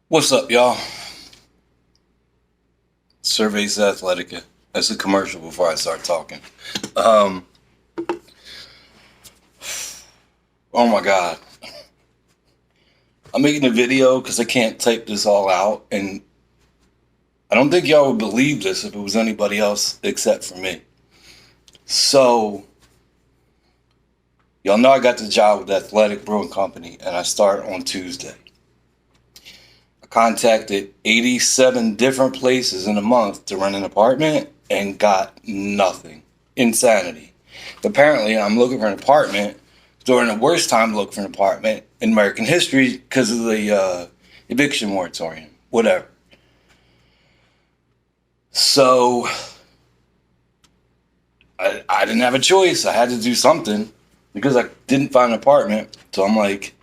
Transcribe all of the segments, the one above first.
What's up, y'all? Surveys Athletica. That's a commercial before I start talking. Um, oh my God. I'm making a video because I can't type this all out, and I don't think y'all would believe this if it was anybody else except for me. So, y'all know I got the job with the Athletic Brewing Company, and I start on Tuesday. I contacted 87 different places in a month to rent an apartment and got nothing. Insanity. Apparently, I'm looking for an apartment during the worst time to look for an apartment in American history because of the eviction moratorium. Whatever. So, I didn't have a choice. I had to do something because I didn't find an apartment. So I'm like,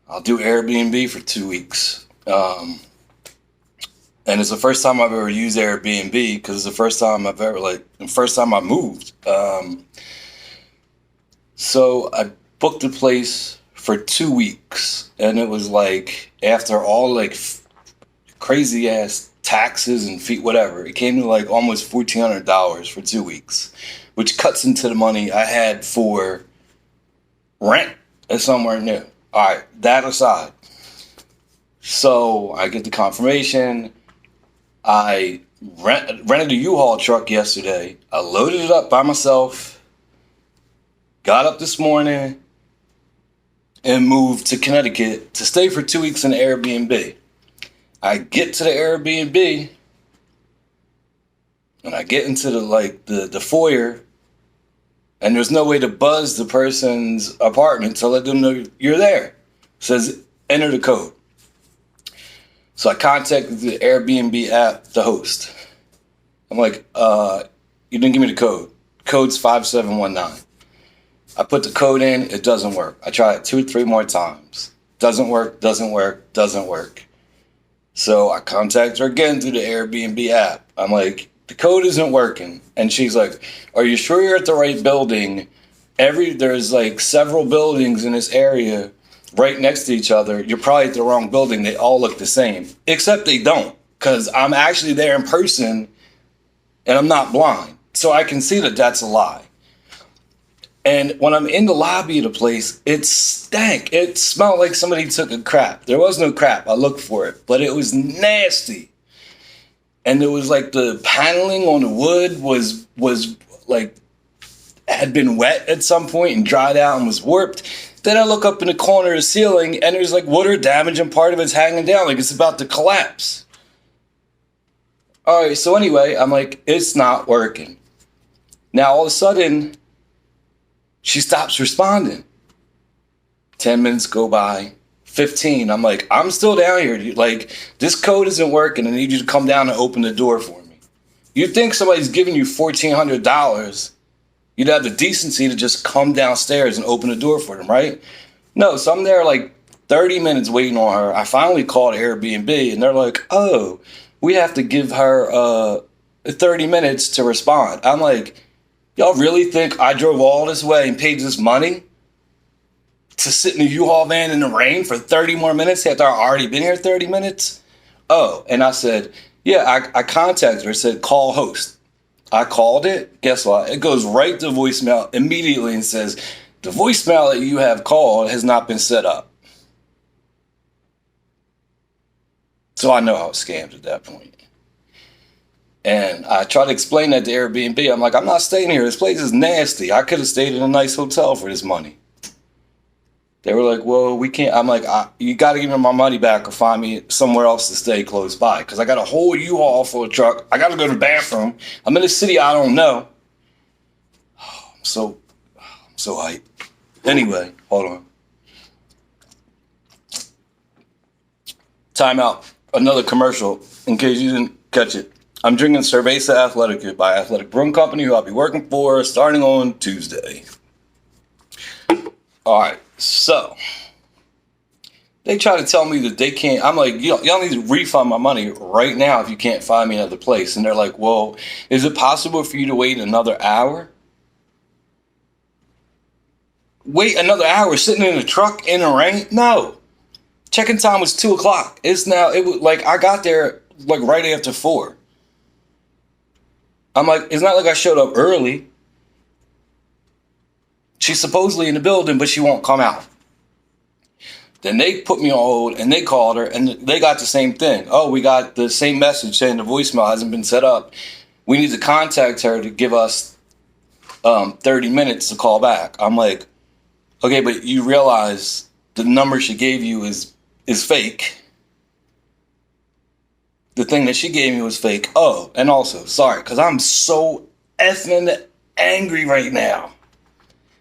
I'll do Airbnb for 2 weeks. And it's the first time I've ever used Airbnb because it's the first time I moved. So I booked a place for 2 weeks, and it was like after all crazy ass taxes and fee, whatever, it came to like almost $1,400 for 2 weeks, which cuts into the money I had for rent at somewhere new. All right, that aside. So I get the confirmation. I rented a U-Haul truck yesterday. I loaded it up by myself. Got up this morning and moved to Connecticut to stay for 2 weeks in the Airbnb. I get to the Airbnb and I get into the foyer, and there's no way to buzz the person's apartment to let them know you're there. It says enter the code. So I contacted the Airbnb app, the host. I'm like, you didn't give me the code. Code's 5719. I put the code in, it doesn't work. I tried it 2 or 3 more times. Doesn't work. So I contact her again through the Airbnb app. I'm like, the code isn't working. And she's like, are you sure you're at the right building? There's like several buildings in this area right next to each other. You're probably at the wrong building. They all look the same. Except they don't, because I'm actually there in person and I'm not blind. So I can see that that's a lie. And when I'm in the lobby of the place, it stank. It smelled like somebody took a crap. There was no crap. I looked for it, but it was nasty. And it was like the paneling on the wood was like had been wet at some point and dried out and was warped. Then I look up in the corner of the ceiling and there's like water damage and part of it's hanging down like it's about to collapse. All right, so anyway, I'm like, it's not working. Now all of a sudden, she stops responding. 10 minutes go by, 15. I'm like, I'm still down here. Like, this code isn't working. I need you to come down and open the door for me. You'd think somebody's giving you $1,400. You'd have the decency to just come downstairs and open the door for them, right? No, so I'm there like 30 minutes waiting on her. I finally called Airbnb, and they're like, oh, we have to give her 30 minutes to respond. I'm like, y'all really think I drove all this way and paid this money to sit in a U-Haul van in the rain for 30 more minutes after I already been here 30 minutes? Oh, and I said, yeah, I contacted her, said, call host. I called it. Guess what? It goes right to voicemail immediately and says, the voicemail that you have called has not been set up. So I know I was scammed at that point. And I tried to explain that to Airbnb. I'm like, I'm not staying here. This place is nasty. I could have stayed in a nice hotel for this money. They were like, well, we can't. I'm like, you got to give me my money back or find me somewhere else to stay close by. Because I got a whole U-Haul full of truck. I got to go to the bathroom. I'm in a city I don't know. I'm so hyped. Anyway, hold on. Time out. Another commercial in case you didn't catch it. I'm drinking Cerveza Athletica by Athletic Brewing Company, who I'll be working for starting on Tuesday. All right, so they try to tell me that they can't. I'm like, y'all need to refund my money right now if you can't find me another place. And they're like, well, is it possible for you to wait another hour? Wait another hour sitting in a truck in the rain? No. Check-in time was 2 o'clock. It was like, I got there like right after 4. I'm like, it's not like I showed up early. She's supposedly in the building, but she won't come out. Then they put me on hold and they called her and they got the same thing. Oh, we got the same message saying the voicemail hasn't been set up. We need to contact her to give us 30 minutes to call back. I'm like, okay, but you realize the number she gave you is fake. The thing that she gave me was fake. Oh, and also, sorry, because I'm so effing angry right now.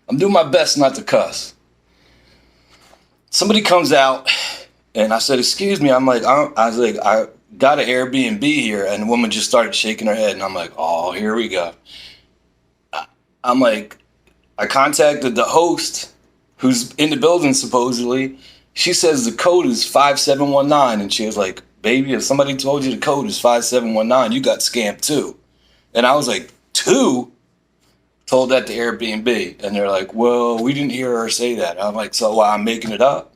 I'm doing my best not to cuss. Somebody comes out, and I said, excuse me. I'm like, I got an Airbnb here, and the woman just started shaking her head, and I'm like, oh, here we go. I'm like, I contacted the host, who's in the building supposedly. She says the code is 5719, and she was like, baby, if somebody told you the code is 5719, you got scammed too. And I was like, 2? Told that to Airbnb, and they're like, well, we didn't hear her say that. I'm like, so I'm making it up?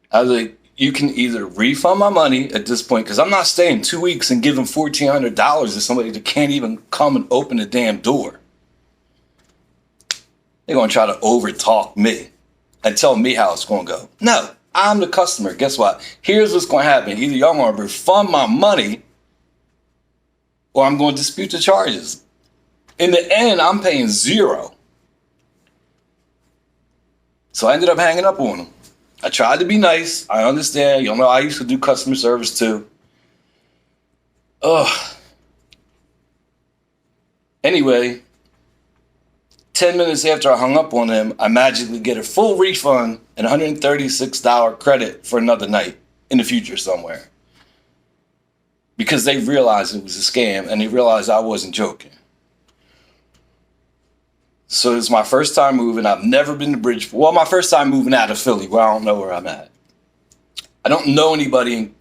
I was like, you can either refund my money at this point, because I'm not staying 2 weeks and giving $1,400 to somebody that can't even come and open the damn door. They're going to try to overtalk me and tell me how it's going to go. No, I'm the customer. Guess what? Here's what's going to happen. Either y'all going to refund my money or I'm going to dispute the charges. In the end, I'm paying 0. So I ended up hanging up on them. I tried to be nice. I understand. Y'all know I used to do customer service too. Ugh. Anyway, 10 minutes after I hung up on him, I magically get a full refund and $136 credit for another night in the future somewhere. Because they realized it was a scam and they realized I wasn't joking. So it's my first time moving. I've never been to Bridgeport. Well, my first time moving out of Philly, where I don't know where I'm at. I don't know anybody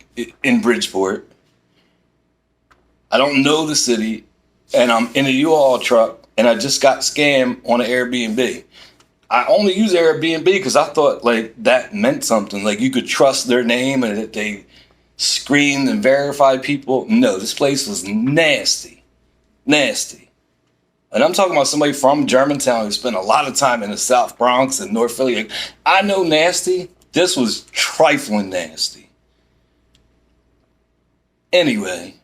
in Bridgeport. I don't know the city. And I'm in a U-Haul truck, and I just got scammed on an Airbnb. I only use Airbnb because I thought like that meant something. Like you could trust their name and that they screened and verified people. No, this place was nasty. Nasty. And I'm talking about somebody from Germantown who spent a lot of time in the South Bronx and North Philly. Like, I know nasty. This was trifling nasty. Anyway,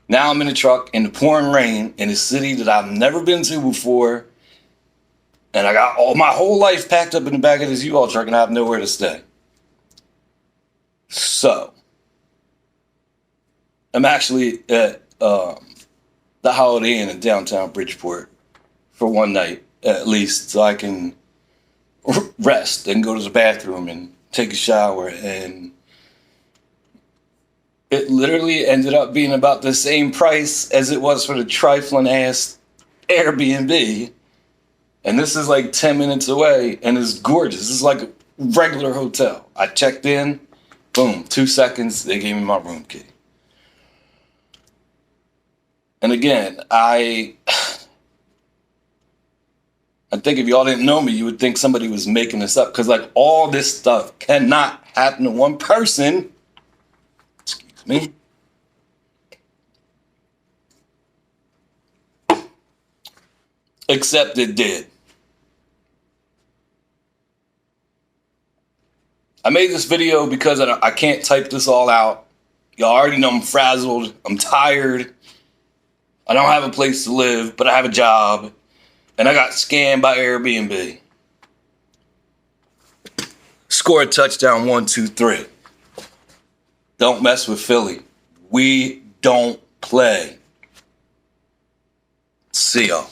now I'm in a truck in the pouring rain in a city that I've never been to before. And I got my whole life packed up in the back of this U-Haul truck and I have nowhere to stay. So, I'm actually at the Holiday Inn in downtown Bridgeport for one night at least, so I can rest and go to the bathroom and take a shower. And it literally ended up being about the same price as it was for the trifling ass Airbnb. And this is like 10 minutes away and it's gorgeous. This is like a regular hotel. I checked in, boom, 2 seconds, they gave me my room key. And again, I think if y'all didn't know me, you would think somebody was making this up. Because like all this stuff cannot happen to one person. Excuse me. Except it did. I made this video because I can't type this all out. Y'all already know I'm frazzled. I'm tired. I don't have a place to live, but I have a job. And I got scammed by Airbnb. Score a touchdown, 1, 2, 3. Don't mess with Philly. We don't play. See y'all.